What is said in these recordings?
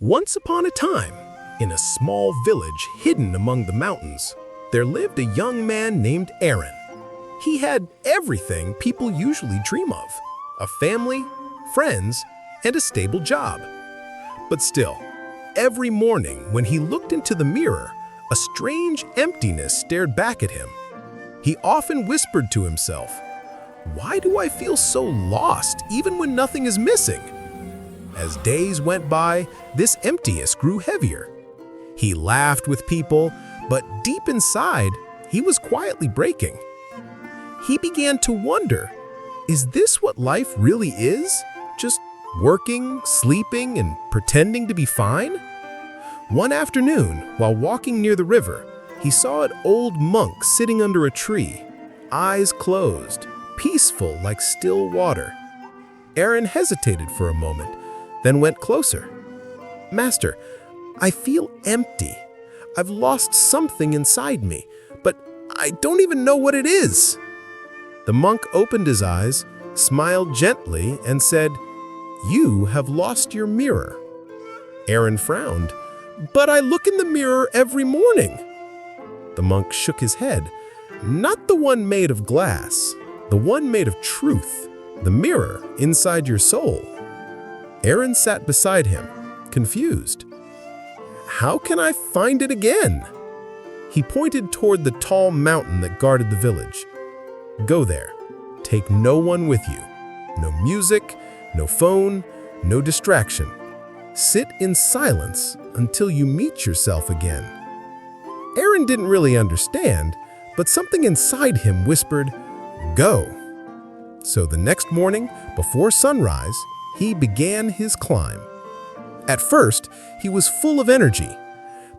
Once upon a time, in a small village hidden among the mountains, there lived a young man named Arin. He had everything people usually dream of: a family, friends, and a stable job. But still, every morning when he looked into the mirror, a strange emptiness stared back at him. He often whispered to himself, "Why do I feel so lost even when nothing is missing?" As days went by, this emptiness grew heavier. He laughed with people, but deep inside, he was quietly breaking. He began to wonder, is this what life really is? Just working, sleeping, and pretending to be fine? One afternoon, while walking near the river, he saw an old monk sitting under a tree, eyes closed, peaceful like still water. Arin hesitated for a moment, then went closer. "Master, I feel empty. I've lost something inside me, but I don't even know what it is." The monk opened his eyes, smiled gently, and said, "You have lost your mirror." Arin frowned. "But I look in the mirror every morning." The monk shook his head. "Not the one made of glass, the one made of truth, the mirror inside your soul." Arin sat beside him, confused. "How can I find it again?" He pointed toward the tall mountain that guarded the village. "Go there. Take no one with you. No music, no phone, no distraction. Sit in silence until you meet yourself again." Arin didn't really understand, but something inside him whispered, "Go." So the next morning, before sunrise, he began his climb. At first, he was full of energy,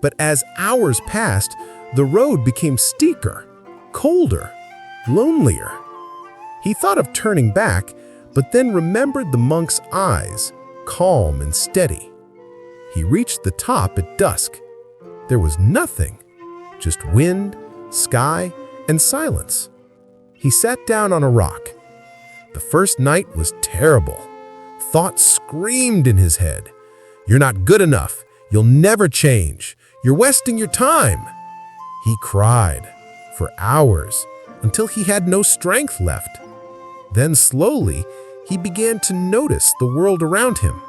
but as hours passed, the road became steeper, colder, lonelier. He thought of turning back, but then remembered the monk's eyes, calm and steady. He reached the top at dusk. There was nothing, just wind, sky, and silence. He sat down on a rock. The first night was terrible. Thoughts screamed in his head. "You're not good enough. You'll never change. You're wasting your time." He cried for hours until he had no strength left. Then slowly, he began to notice the world around him.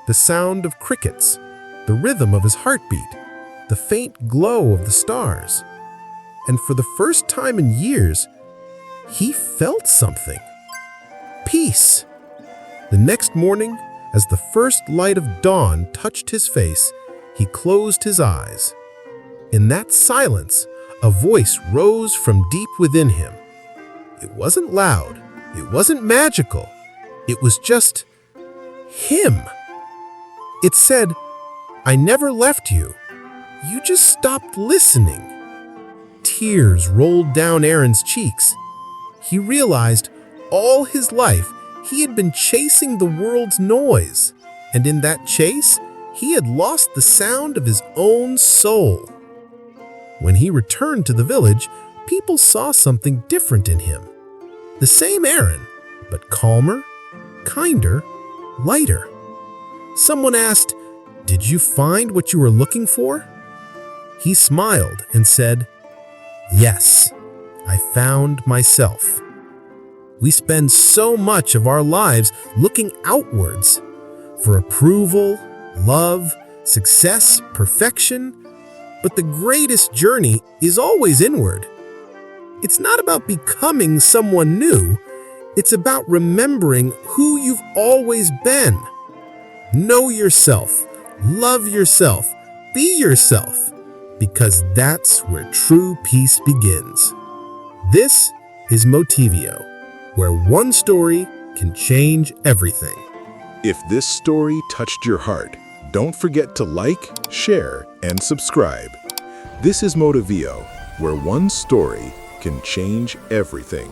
The sound of crickets, the rhythm of his heartbeat, the faint glow of the stars. And for the first time in years, he felt something. Peace. The next morning, as the first light of dawn touched his face, he closed his eyes. In that silence, a voice rose from deep within him. It wasn't loud, it wasn't magical, it was just him. It said, "I never left you. You just stopped listening." Tears rolled down Arin's cheeks. He realized all his life he had been chasing the world's noise, and in that chase, he had lost the sound of his own soul. When he returned to the village, people saw something different in him. The same Arin, but calmer, kinder, lighter. Someone asked, "Did you find what you were looking for?" He smiled and said, "Yes, I found myself." We spend so much of our lives looking outwards for approval, love, success, perfection, but the greatest journey is always inward. It's not about becoming someone new, it's about remembering who you've always been. Know yourself, love yourself, be yourself, because that's where true peace begins. This is Motivio, where one story can change everything. If this story touched your heart, don't forget to like, share, and subscribe. This is Motivio, where one story can change everything.